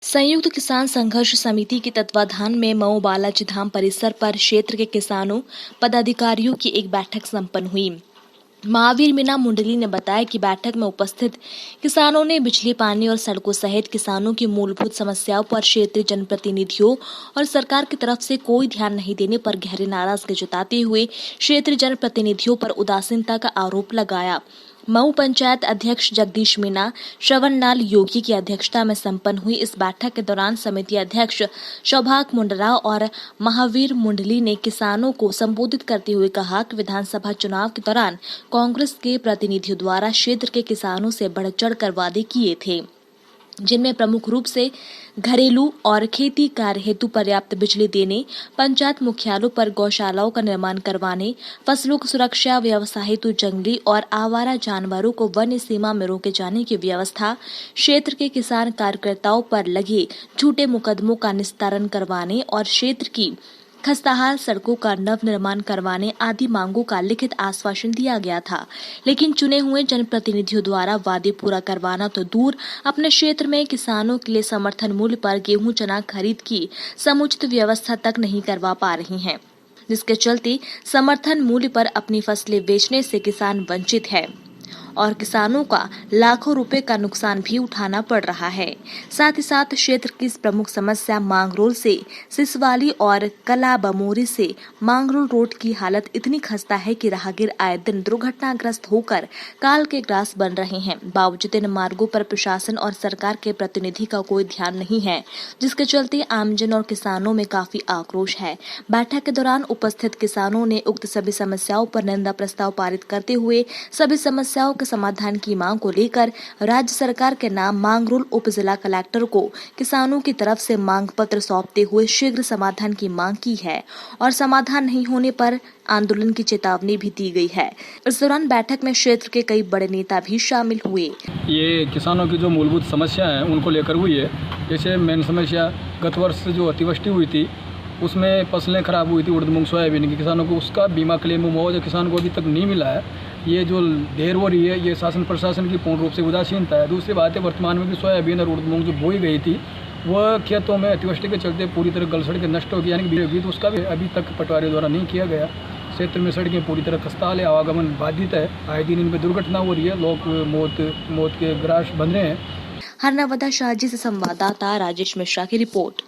संयुक्त किसान संघर्ष समिति के तत्वाधान में मऊ बालाजी धाम परिसर पर क्षेत्र के किसानों पदाधिकारियों की एक बैठक संपन्न हुई। महावीर मीना मुंडली ने बताया कि बैठक में उपस्थित किसानों ने बिजली, पानी और सड़कों सहित किसानों की मूलभूत समस्याओं पर क्षेत्रीय जनप्रतिनिधियों और सरकार की तरफ से कोई ध्यान नहीं देने पर गहरी नाराजगी जताते हुए क्षेत्रीय जनप्रतिनिधियों पर उदासीनता का आरोप लगाया। मऊ पंचायत अध्यक्ष जगदीश मीना, श्रवण लाल योगी की अध्यक्षता में संपन्न हुई इस बैठक के दौरान समिति अध्यक्ष सौभाग्य मुंडरा और महावीर मुंडली ने किसानों को संबोधित करते हुए कहा कि विधानसभा चुनाव के दौरान कांग्रेस के प्रतिनिधियों द्वारा क्षेत्र के किसानों से बढ़ चढ़ कर वादे किए थे, जिनमें प्रमुख रूप से घरेलू और खेती कार्य हेतु पर्याप्त बिजली देने, पंचायत मुख्यालयों पर गौशालाओं का निर्माण करवाने, फसलों की सुरक्षा, व्यवसाय हेतु जंगली और आवारा जानवरों को वन्य सीमा में रोके जाने की व्यवस्था, क्षेत्र के किसान कार्यकर्ताओं पर लगे झूठे मुकदमों का निस्तारण करवाने और क्षेत्र की खस्ताहाल सड़कों का नव निर्माण करवाने आदि मांगों का लिखित आश्वासन दिया गया था। लेकिन चुने हुए जनप्रतिनिधियों द्वारा वादे पूरा करवाना तो दूर, अपने क्षेत्र में किसानों के लिए समर्थन मूल्य पर गेहूं चना खरीद की समुचित व्यवस्था तक नहीं करवा पा रही हैं, जिसके चलते समर्थन मूल्य पर अपनी फसलें बेचने से किसान वंचित है और किसानों का लाखों रुपए का नुकसान भी उठाना पड़ रहा है। साथ ही साथ क्षेत्र की प्रमुख समस्या मांगरोल से सिसवाली और कला बमोरी से मांगरोल रोड की हालत इतनी खस्ता है कि राहगीर आए दिन दुर्घटनाग्रस्त होकर काल के ग्रास बन रहे हैं। बावजूद इन मार्गों पर प्रशासन और सरकार के प्रतिनिधि का कोई ध्यान नहीं है, जिसके चलते आमजन और किसानों में काफी आक्रोश है। बैठक के दौरान उपस्थित किसानों ने उक्त सभी समस्याओं पर निंदा प्रस्ताव पारित करते हुए सभी समस्याओं के समाधान की मांग को लेकर राज्य सरकार के नाम मांगरोल उप जिला कलेक्टर को किसानों की तरफ से मांग पत्र सौंपते हुए शीघ्र समाधान की मांग की है और समाधान नहीं होने पर आंदोलन की चेतावनी भी दी गई है। इस दौरान बैठक में क्षेत्र के कई बड़े नेता भी शामिल हुए। ये किसानों की जो मूलभूत समस्या है उनको लेकर हुई है। जैसे मेन समस्या गत वर्ष जो अतिवृष्टि हुई थी उसमें फसलें खराब हुई थी, उड़द मूंग सोयाबीन की, किसानों को उसका बीमा क्लेम मुआवजा किसान को अभी तक नहीं मिला है। ये जो देर हो रही है ये शासन प्रशासन की पूर्ण रूप से उदासीनता है। दूसरी बात है, वर्तमान में भी सोयाबीन और उड़द मूंग जो बोई गई थी वह खेतों में अतिवृष्टि के चलते पूरी तरह गल सड़ के नष्ट हो गई, यानी कि तो उसका भी अभी तक पटवारी द्वारा नहीं किया गया। क्षेत्र में सड़कें पूरी तरह खस्ताहाल है, आवागमन बाधित है, आए दिन इनमें दुर्घटना हो रही है, लोग मौत के ग्रास बन रहे हैं। हरनावदा शाहजी से संवाददाता राजेश मिश्रा की रिपोर्ट।